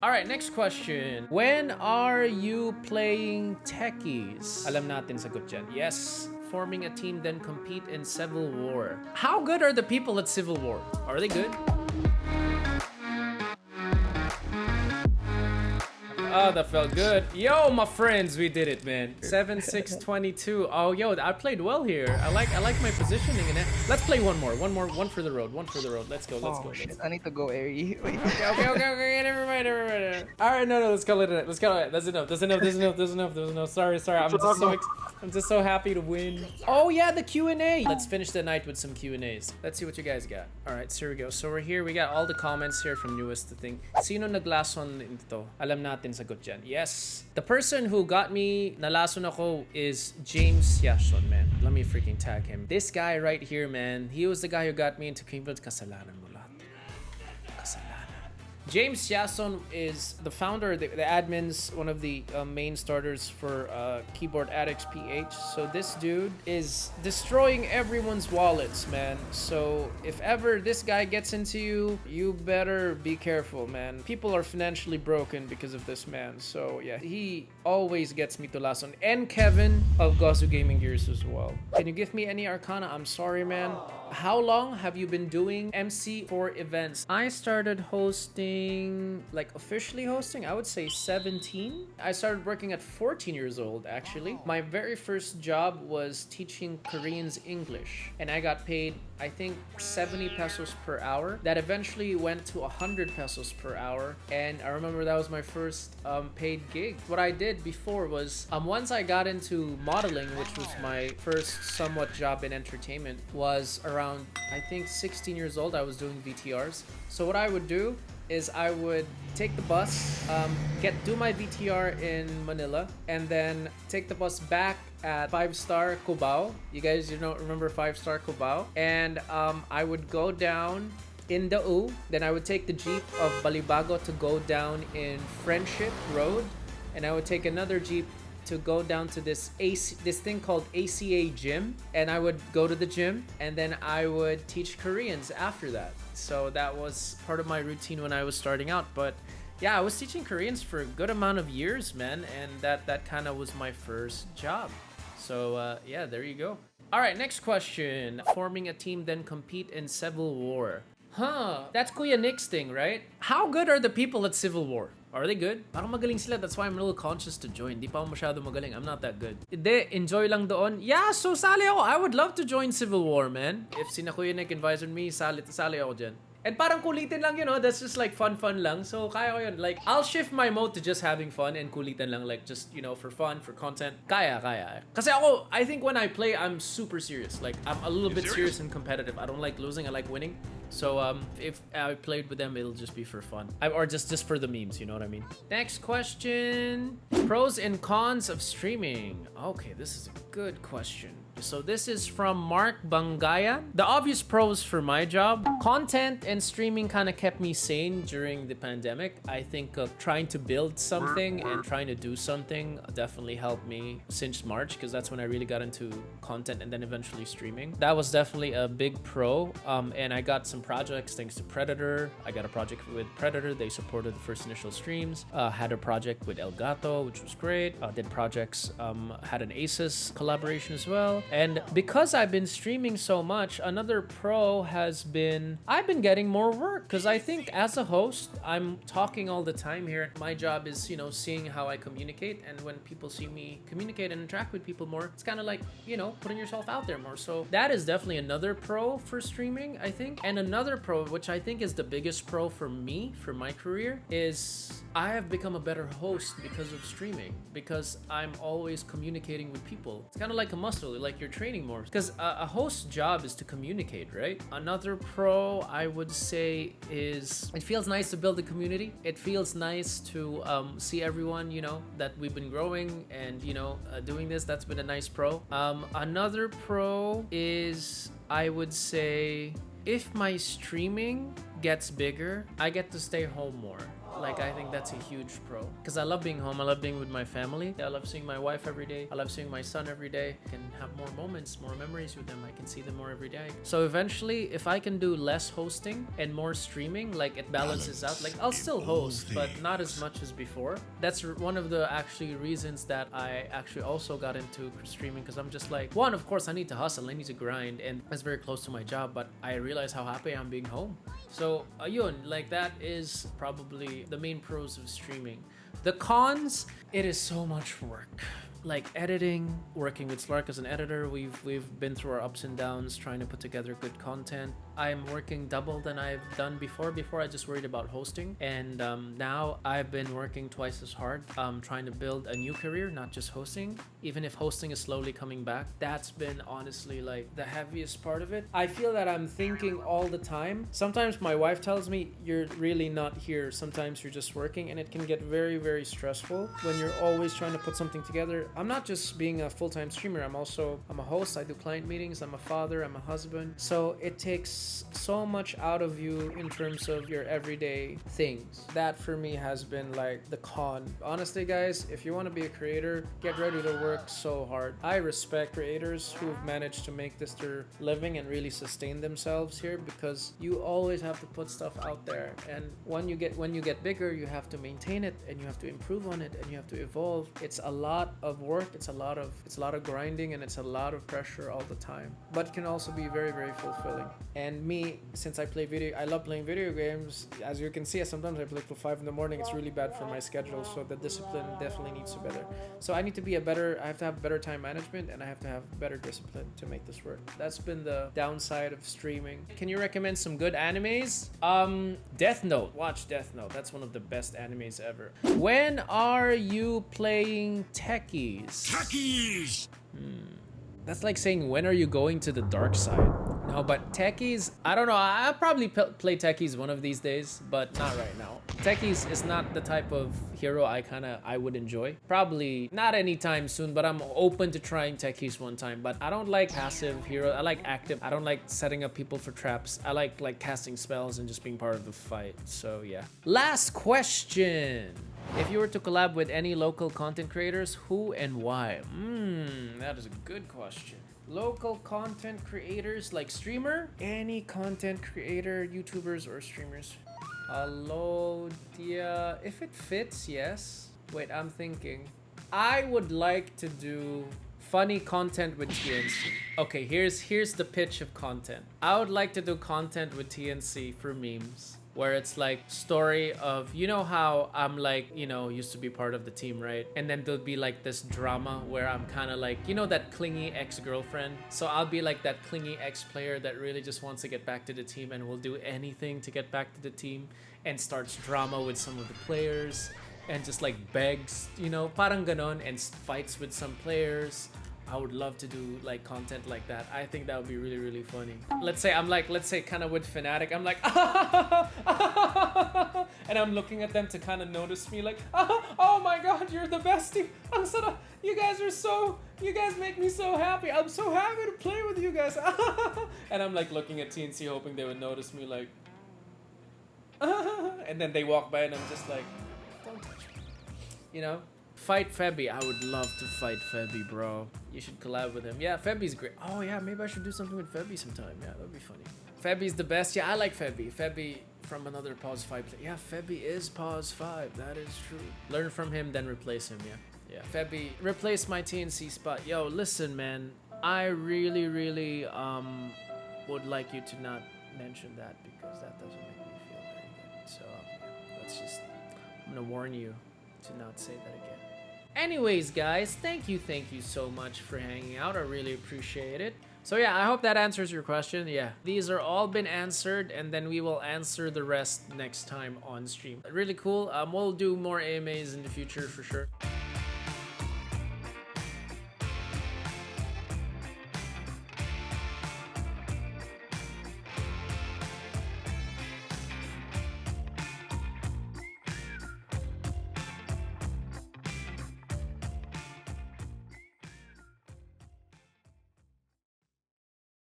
All right, next question. When are you playing techies? Alam natin sagot dyan. Yes. Forming a team, then compete in Civil War. How good are the people at Civil War? Are they good? Oh, that felt good. Yo, my friends, we did it, man. 7-6-22. Oh, yo, I played well here. I like my positioning in it. Let's play one more. One for the road. One for the road. Let's go. Let's go. Shit, I need to go airy. Wait. Okay. Never mind. All right, no. Let's call it. Let's go. That's enough. Sorry. I'm just so happy to win. Oh yeah, the Q&A. Let's finish the night with some Q&As. Let's see what you guys got. All right, so here we go. So we're here. We got all the comments here from newest to thing. Sino naglason nito? Alam natin sagot dyan. Yes. The person who got me nalason ako is James Yashon, man. Let me freaking tag him. This guy right here, man. He was the guy who got me into Kingdoms. Kasalanan mo lahat. James Yason is the founder, the admins, one of the main starters for Keyboard Addicts PH. So this dude is destroying everyone's wallets, man. So if ever this guy gets into you, you better be careful, man. People are financially broken because of this man. So yeah, he always gets me to Lason. And Kevin of Gozu Gaming Gears as well. Can you give me any Arcana? I'm sorry, man. How long have you been doing MC for events? I started hosting, like officially hosting, I would say 17. I started working at 14 years old, actually. My very first job was teaching Koreans English, and I got paid, I think, 70 pesos per hour. That eventually went to 100 pesos per hour, and I remember that was my first paid gig. What I did before was, once I got into modeling, which was my first somewhat job in entertainment, was around, I think, 16 years old. I was doing VTRs. So what I would do is I would take the bus, do my VTR in Manila, and then take the bus back at 5-star Cubao. You guys, remember 5-star Cubao? And I would go down in the U, then I would take the jeep of Balibago to go down in Friendship Road, and I would take another jeep to go down to this thing called ACA gym, and I would go to the gym, and then I would teach Koreans after that. So that was part of my routine when I was starting out. But yeah, I was teaching Koreans for a good amount of years, man, and that kind of was my first job. So yeah, there you go. All right, next question. Forming a team, then compete in Civil War. That's Kuya Nick's thing, right? How good are the people at Civil War? Are they good? Parang magaling sila. That's why I'm a little conscious to join. Di pa ako masyado magaling. I'm not that good. Hindi, enjoy lang doon. Yeah, so sali ako. I would love to join Civil War, man. If sina Kuya Nick invited me, sali ako dyan. And parang kulitin lang, that's just like fun lang. So kaya ko yun. Like, I'll shift my mode to just having fun and kulitan lang. Like, just, for fun, for content. Kaya. Kasi ako, I think when I play, I'm super serious. Like, I'm a little bit serious and competitive. I don't like losing. I like winning. So if I played with them, it'll just be for fun. Or just for the memes, you know what I mean? Next question. Pros and cons of streaming. Okay, this is a good question. So this is from Mark Bangaya. The obvious pros for my job: content and streaming kind of kept me sane during the pandemic. I think trying to build something and trying to do something definitely helped me since March, because that's when I really got into content and then eventually streaming. That was definitely a big pro. And I got some projects thanks to Predator. I got a project with Predator. They supported the first initial streams. Had a project with El Gato, which was great. Did projects, had an Asus collaboration as well. And because I've been streaming so much, another pro has been I've been getting more work, because I think as a host, I'm talking all the time here. My job is, seeing how I communicate, and when people see me communicate and interact with people more, it's kind of like, putting yourself out there more. So that is definitely another pro for streaming, I think. And another pro, which I think is the biggest pro for me, for my career, is I have become a better host because of streaming, because I'm always communicating with people. It's kind of like a muscle, like you're training more, because a host's job is to communicate, right? Another pro I would say is it feels nice to build a community. It feels nice to see everyone, that we've been growing and, doing this. That's been a nice pro. Another pro is, I would say, if my streaming gets bigger, I get to stay home more. Like, I think that's a huge pro. Because I love being home. I love being with my family. I love seeing my wife every day. I love seeing my son every day. I can have more moments, more memories with them. I can see them more every day. So eventually, if I can do less hosting and more streaming, like it balances out. Like, I'll still host, but not as much as before. That's one of the actually reasons that I actually also got into streaming, because I'm just like, one, of course, I need to hustle. I need to grind, and that's very close to my job, but I realize how happy I'm being home. So, yun, like that is probably the main pros of streaming. The cons, it is so much work. Like editing, working with Slark as an editor, we've been through our ups and downs trying to put together good content. I'm working double than I've done before. Before I just worried about hosting, and now I've been working twice as hard, trying to build a new career, not just hosting. Even if hosting is slowly coming back, that's been honestly like the heaviest part of it. I feel that I'm thinking all the time. Sometimes my wife tells me, you're really not here. Sometimes you're just working, and it can get very, very stressful when you're always trying to put something together. I'm not just being a full-time streamer. I'm a host. I do client meetings. I'm a father. I'm a husband. So it takes so much out of you in terms of your everyday things. That for me has been like the con. Honestly, guys, if you want to be a creator, get ready to work so hard. I respect creators who've managed to make this their living and really sustain themselves here, because you always have to put stuff out there. And when you get bigger, you have to maintain it, and you have to improve on it, and you have to evolve. It's a lot of work. It's a lot of grinding, and it's a lot of pressure all the time, but it can also be very, very fulfilling. And me, since I love playing video games, as you can see, sometimes I play till 5 in the morning. It's really bad for my schedule, so the discipline definitely needs to be better. So I have to have better time management, and I have to have better discipline to make this work. That's been the downside of streaming. Can you recommend some good animes? Death Note. Watch Death Note. That's one of the best animes ever. When are you playing Techies? Techies! That's like saying, when are you going to the dark side? No, but Techies, I don't know. I'll probably play Techies one of these days, but not right now. Techies is not the type of hero I would enjoy. Probably not anytime soon, but I'm open to trying Techies one time. But I don't like passive hero. I like active. I don't like setting up people for traps. I like casting spells and just being part of the fight. So yeah. Last question. If you were to collab with any local content creators, who and why? That is a good question. Local content creators, like streamer? Any content creator, YouTubers or streamers? Hello, yeah. If it fits, yes. Wait, I'm thinking. I would like to do funny content with TNC. Okay, here's the pitch of content. I would like to do content with TNC for memes, where it's like story of, you know how I'm like, used to be part of the team, right? And then there'll be like this drama where I'm kind of like, that clingy ex-girlfriend. So I'll be like that clingy ex-player that really just wants to get back to the team and will do anything to get back to the team, and starts drama with some of the players and just like begs, parang ganon, and fights with some players. I would love to do like content like that. I think that would be really, really funny. Let's say kind of with Fnatic, I'm like, and I'm looking at them to kind of notice me, like, oh my god, you're the best team. You guys make me so happy. I'm so happy to play with you guys. And I'm like looking at TNC, hoping they would notice me, like, and then they walk by and I'm just like, don't touch me. Fight Febby. I would love to fight Febby, bro. You should collab with him. Yeah, Febby's great. Oh yeah, maybe I should do something with Febby sometime. Yeah, that'd be funny. Febby's the best. Yeah, I like Febby. Febby from another Pause 5 play. Yeah, Febby is Pause 5. That is true. Learn from him, then replace him. Yeah. Febby, replace my TNC spot. Yo, listen, man. I really, really would like you to not mention that, because that doesn't make me feel very good. So I'm gonna warn you to not say that again. Anyways, guys, thank you so much for hanging out. I really appreciate it. So yeah, I hope that answers your question. Yeah, these are all been answered, and then we will answer the rest next time on stream. Really cool. We'll do more AMAs in the future for sure.